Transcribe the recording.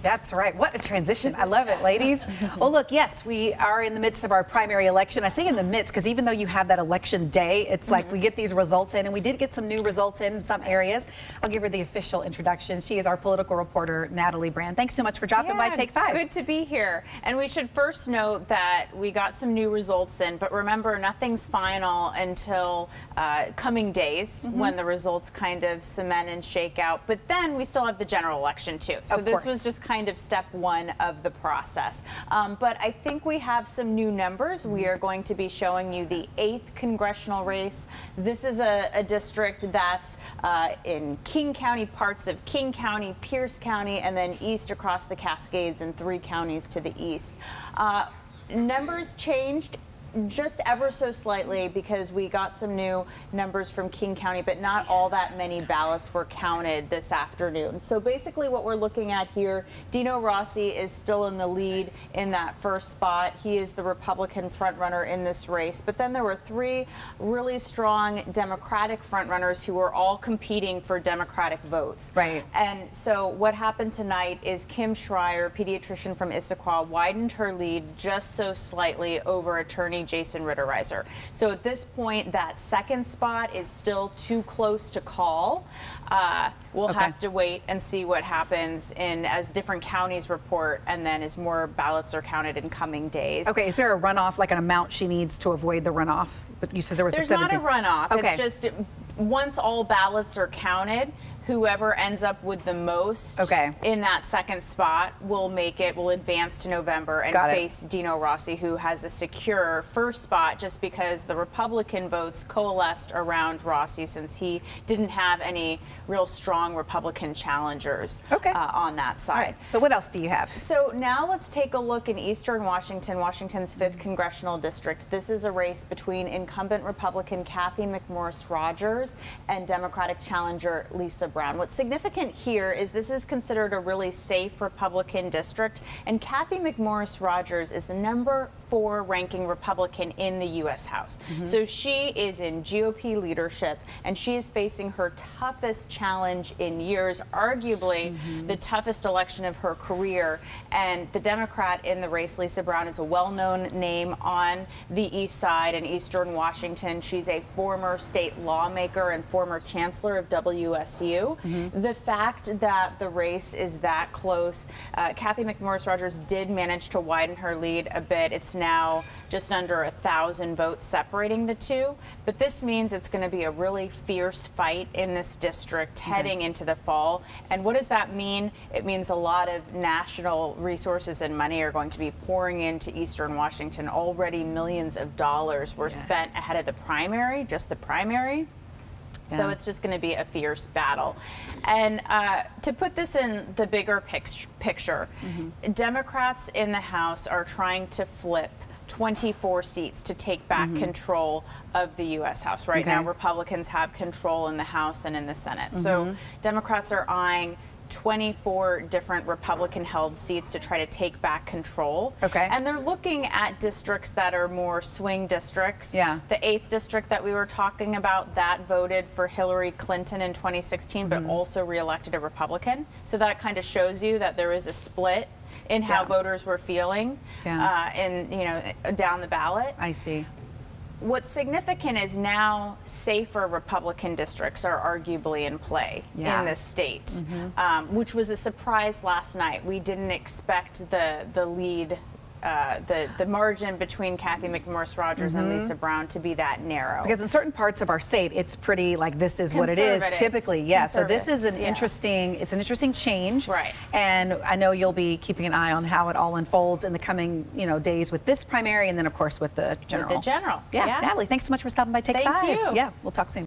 That's right. What a transition. I love it, ladies. Well, look, yes, we are in the midst of our primary election. I say in the midst because even though you have that election day, it's like we get these results in, and we did get some new results in some areas. I'll give her the official introduction. She is our political reporter, Natalie Brand. Thanks so much for dropping by Take 5. Good to be here. And we should first note that we got some new results in, but remember, nothing's final until coming days when the results kind of cement and shake out. But then we still have the general election too. So this was just kind of step one of the process. But I think we have some new numbers. We are going to be showing you the 8th congressional race. This is a district that's in King County, parts of King County, Pierce County, and then east across the Cascades in 3 counties to the east. Numbers changed just ever so slightly because we got some new numbers from King County, but not all that many ballots were counted this afternoon. So basically what we're looking at here, Dino Rossi is still in the lead in that first spot. He is the Republican frontrunner in this race, but then there were 3 really strong Democratic frontrunners who were all competing for Democratic votes. Right. And so what happened tonight is Kim Schreier, pediatrician from Issaquah, widened her lead just so slightly over attorney Jason Ritterreiser. So at this point, that second spot is still too close to call. We'll have to wait and see what happens as different counties report, and then as more ballots are counted in coming days. Okay, is there a runoff, like an amount she needs to avoid the runoff? But you said there was There's a 17. not a runoff. Okay. It's just once all ballots are counted, whoever ends up with the most in that second spot will advance to November and face Dino Rossi, who has a secure first spot just because the Republican votes coalesced around Rossi since he didn't have any real strong Republican challengers on that side. Right. So what else do you have? So now let's take a look in eastern Washington, Washington's 5th congressional district. This is a race between incumbent Republican Cathy McMorris Rodgers and Democratic challenger Lisa Brown. What's significant here is this is considered a really safe Republican district, and Cathy McMorris Rodgers is the #4 ranking Republican in the U.S. House. So she is in GOP leadership, and she is facing her toughest challenge in years, arguably the toughest election of her career. And the Democrat in the race, Lisa Brown, is a well-known name on the east side in eastern Washington. She's a former state lawmaker and former chancellor of WSU. The fact that the race is that close, Cathy McMorris Rodgers did manage to widen her lead a bit. It's now just under 1,000 votes separating the two, but this means it's going to be a really fierce fight in this district heading into the fall. And what does that mean? It means a lot of national resources and money are going to be pouring into eastern Washington. Already millions of dollars were spent ahead of the primary, just the primary. So it's just going to be a fierce battle. And to put this in the bigger picture, Democrats in the House are trying to flip 24 seats to take back control of the U.S. House. Right now, Republicans have control in the House and in the Senate. So Democrats are eyeing 24 different Republican-held seats to try to take back control. And they're looking at districts that are more swing districts. The 8th district that we were talking about, that voted for Hillary Clinton in 2016, but also reelected a Republican. So that kind of shows you that there is a split in how voters were feeling down the ballot. I see. What's significant is now safer Republican districts are arguably in play in this state, which was a surprise last night. We didn't expect the lead, the margin between Cathy McMorris Rodgers and Lisa Brown to be that narrow. Because in certain parts of our state, it's pretty like this is what it is typically. So this is an interesting, it's an interesting change. And I know you'll be keeping an eye on how it all unfolds in the coming, days with this primary, and then of course with the general. With the general. Natalie, thanks so much for stopping by Take 5. Thank you. Yeah, we'll talk soon.